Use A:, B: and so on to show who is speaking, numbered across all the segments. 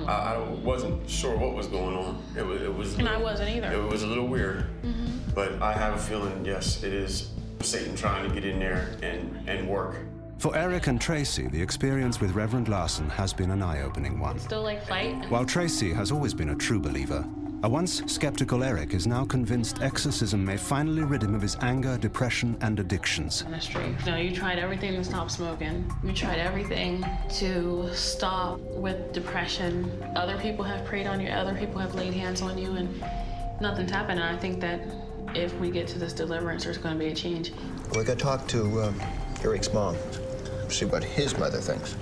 A: on?
B: I wasn't sure what was going on. It was.
A: And I wasn't either.
B: It was a little weird. But I have a feeling, yes, it is Satan trying to get in there and work.
C: For Eric and Tracy, the experience with Reverend Larson has been an eye-opening one.
A: Still like fight.
C: While Tracy has always been a true believer, a once skeptical Eric is now convinced exorcism may finally rid him of his anger, depression, and addictions.
A: Ministry. You know, you tried everything to stop smoking. You tried everything to stop with depression. Other people have prayed on you, other people have laid hands on you, and nothing's happened. And I think that if we get to this deliverance, there's going to be a change.
D: We got to talk to Eric's mom, see what his mother thinks.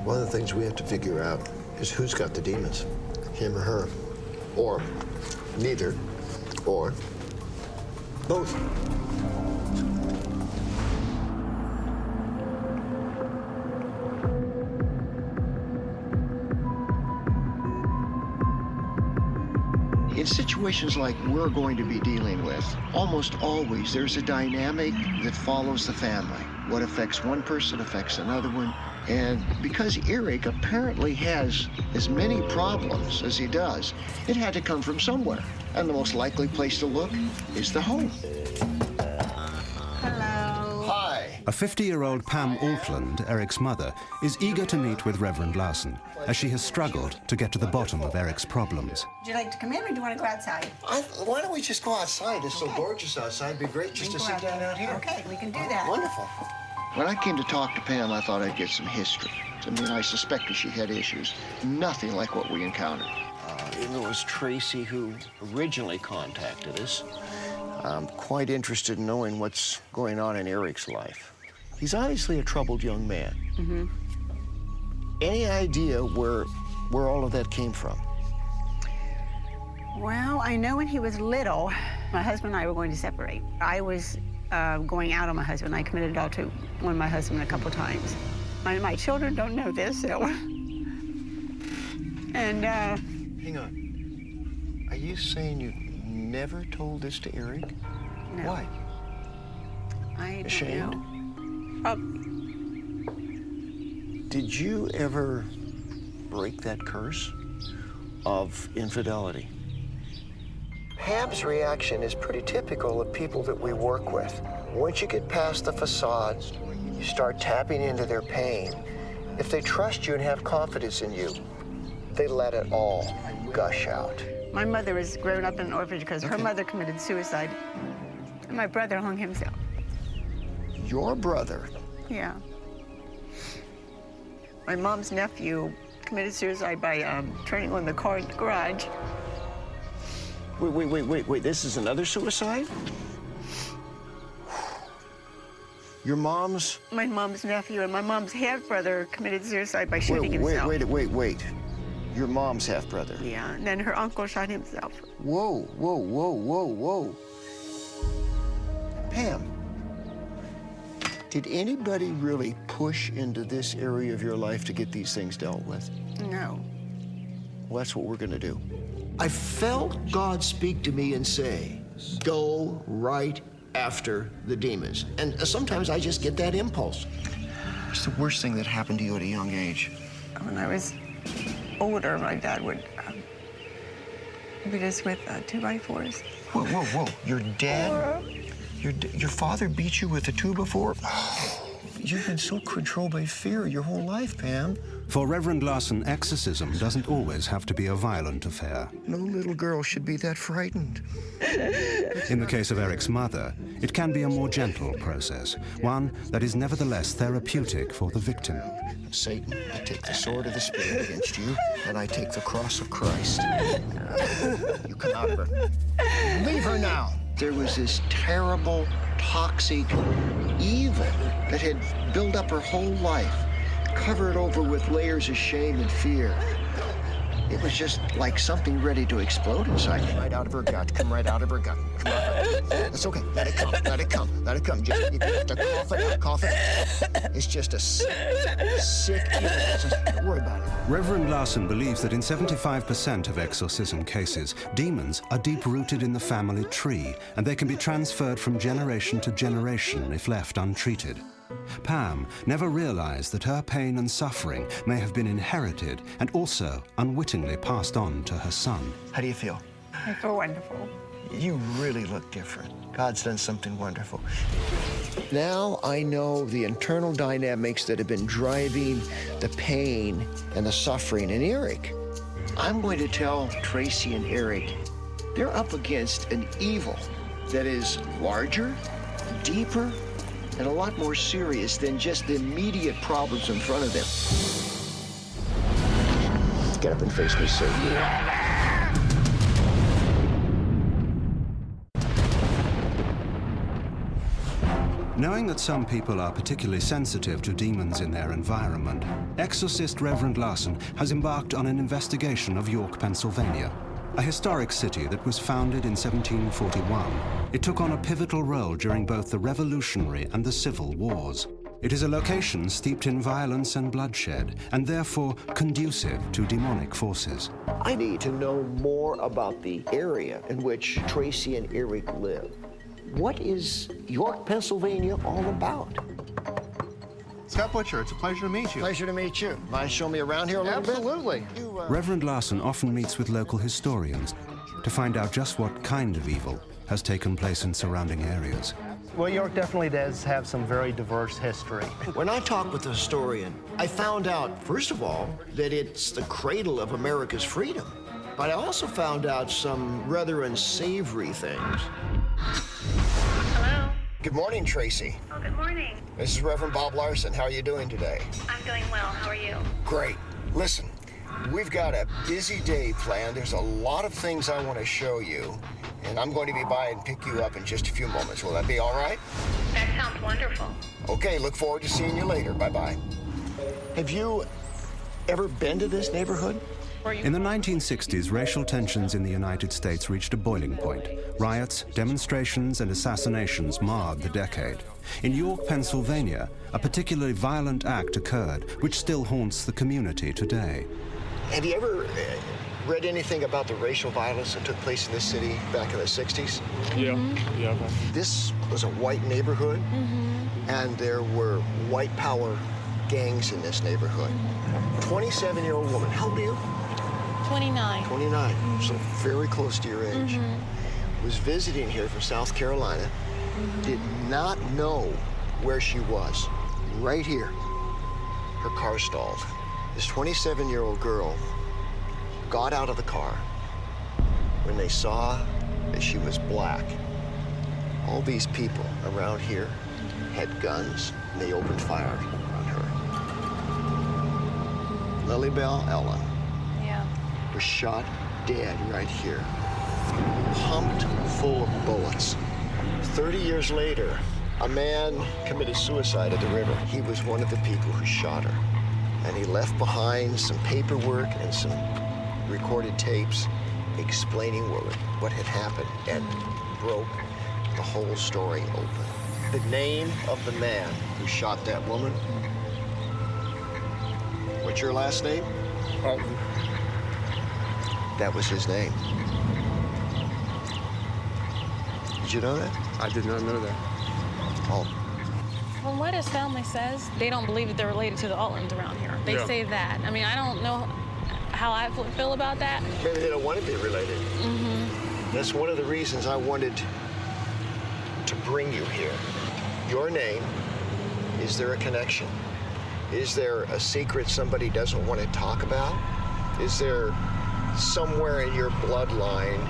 D: One of the things we have to figure out is who's got the demons, him or her, or neither, or both.
E: In situations like we're going to be dealing with, almost always there's a dynamic that follows the family. What affects one person affects another one. And because Eric apparently has as many problems as he does, it had to come from somewhere. And the most likely place to look is the home.
D: Hello. Hi.
C: A 50-year-old Pam Altland, Eric's mother, is eager to meet with Reverend Larson, as she has struggled to get to the bottom of Eric's problems.
F: Would you like to come in, or do you want to go outside?
D: Why don't we just go outside? It's so gorgeous outside. It'd be great just to sit down out here.
F: Okay, we can do that.
D: Wonderful.
E: When I came to talk to Pam, I thought I'd get some history. I mean, I suspected she had issues. Nothing like what we encountered.
G: It was Tracy who originally contacted us.
E: I'm quite interested in knowing what's going on in Eric's life. He's obviously a troubled young man. Any idea where all of that came from?
F: Well, I know when he was little, my husband and I were going to separate. I was going out on my husband. I committed adultery on my husband a couple times. My children don't know this, so. And,
E: Hang on. Are you saying you never told this to Eric?
F: No.
E: Why?
F: I don't
E: Ashamed?
F: know.
E: Did you ever break that curse of infidelity? Pam's reaction is pretty typical of people that we work with. Once you get past the facade, you start tapping into their pain. If they trust you and have confidence in you, they let it all gush out.
F: My mother was grown up in an orphanage because her mother committed suicide. And my brother hung himself.
E: Your brother?
F: Yeah. My mom's nephew committed suicide by turning on the car in the garage.
E: Wait, this is another suicide? Your mom's?
F: My mom's nephew and my mom's half-brother committed suicide by shooting himself.
E: Wait. Your mom's half-brother?
F: Yeah, and then her uncle shot himself.
E: Whoa. Pam, did anybody really push into this area of your life to get these things dealt with?
F: No.
E: Well, that's what we're gonna do. I felt God speak to me and say, go right after the demons. And sometimes I just get that impulse. What's the worst thing that happened to you at a young age?
F: When I was older, my dad would beat us with 2x4s.
E: Whoa. Your dad? Your father beat you with a 2x4? You've been so controlled by fear your whole life, Pam.
C: For Reverend Larson, exorcism doesn't always have to be a violent affair.
E: No little girl should be that frightened.
C: In the case of Eric's mother, it can be a more gentle process, one that is nevertheless therapeutic for the victim.
E: Satan, I take the sword of the Spirit against you, and I take the cross of Christ. You come out of her. Leave her now. There was this terrible, toxic evil that had built up her whole life, covered over with layers of shame and fear. It was just like something ready to explode inside. Right out of her gut. Come right out of her gut. Come on. It's okay. Let it come. Let it come. Let it come. Just you have to cough it out. Cough it out. It's just a sick evil. Just don't worry about it.
C: Reverend Larson believes that in 75% of exorcism cases, demons are deep-rooted in the family tree, and they can be transferred from generation to generation if left untreated. Pam never realized that her pain and suffering may have been inherited and also unwittingly passed on to her son.
E: How do you feel?
F: I feel wonderful.
E: You really look different. God's done something wonderful. Now I know the internal dynamics that have been driving the pain and the suffering in Eric. I'm going to tell Tracy and Eric they're up against an evil that is larger, deeper, and a lot more serious than just the immediate problems in front of them. Get up and face me, Satan.
C: Knowing that some people are particularly sensitive to demons in their environment, exorcist Reverend Larson has embarked on an investigation of York, Pennsylvania, a historic city that was founded in 1741. It took on a pivotal role during both the Revolutionary and the Civil Wars. It is a location steeped in violence and bloodshed, and therefore conducive to demonic forces.
E: I need to know more about the area in which Tracy and Eric live. What is York, Pennsylvania all about?
H: Scott Butcher, it's a pleasure to meet you.
E: Pleasure to meet you. Mind show me around here a little bit?
H: Absolutely.
C: Reverend Larson often meets with local historians to find out just what kind of evil has taken place in surrounding areas.
H: Well, York definitely does have some very diverse history.
E: When I talked with a historian, I found out, first of all, that it's the cradle of America's freedom. But I also found out some rather unsavory things.
I: Hello?
E: Good morning, Tracy.
I: Oh, good morning.
E: This is Reverend Bob Larson. How are you doing today?
I: I'm doing well. How are you?
E: Great. Listen, we've got a busy day planned. There's a lot of things I want to show you, and I'm going to be by and pick you up in just a few moments. Will that be all right?
I: That sounds wonderful.
E: Okay, look forward to seeing you later. Bye-bye. Have you ever been to this neighborhood?
C: In the 1960s, racial tensions in the United States reached a boiling point. Riots, demonstrations, and assassinations marred the decade. In York, Pennsylvania, a particularly violent act occurred, which still haunts the community today.
E: Have you ever read anything about the racial violence that took place in this city back in the 60s?
J: Yeah.
E: This was a white neighborhood, and there were white power gangs in this neighborhood. 27-year-old woman, how old are you?
K: 29.
E: 29, so very close to your age. Was visiting here from South Carolina, did not know where she was. Right here, her car stalled. This 27-year-old girl got out of the car when they saw that she was black. All these people around here had guns, and they opened fire on her. Lilybell Ellen was shot dead right here, pumped full of bullets. 30 years later, a man committed suicide at the river. He was one of the people who shot her, and he left behind some paperwork and some recorded tapes explaining what had happened and broke the whole story open. The name of the man who shot that woman, what's your last name? That was his name. Did you know that?
J: I did not know that.
E: Oh.
K: From what his family says, they don't believe that they're related to the Allens around here. They say that. I mean, I don't know how I feel about that.
E: Maybe they don't want to be related. That's one of the reasons I wanted to bring you here. Your name, is there a connection? Is there a secret somebody doesn't want to talk about? Is there somewhere in your bloodline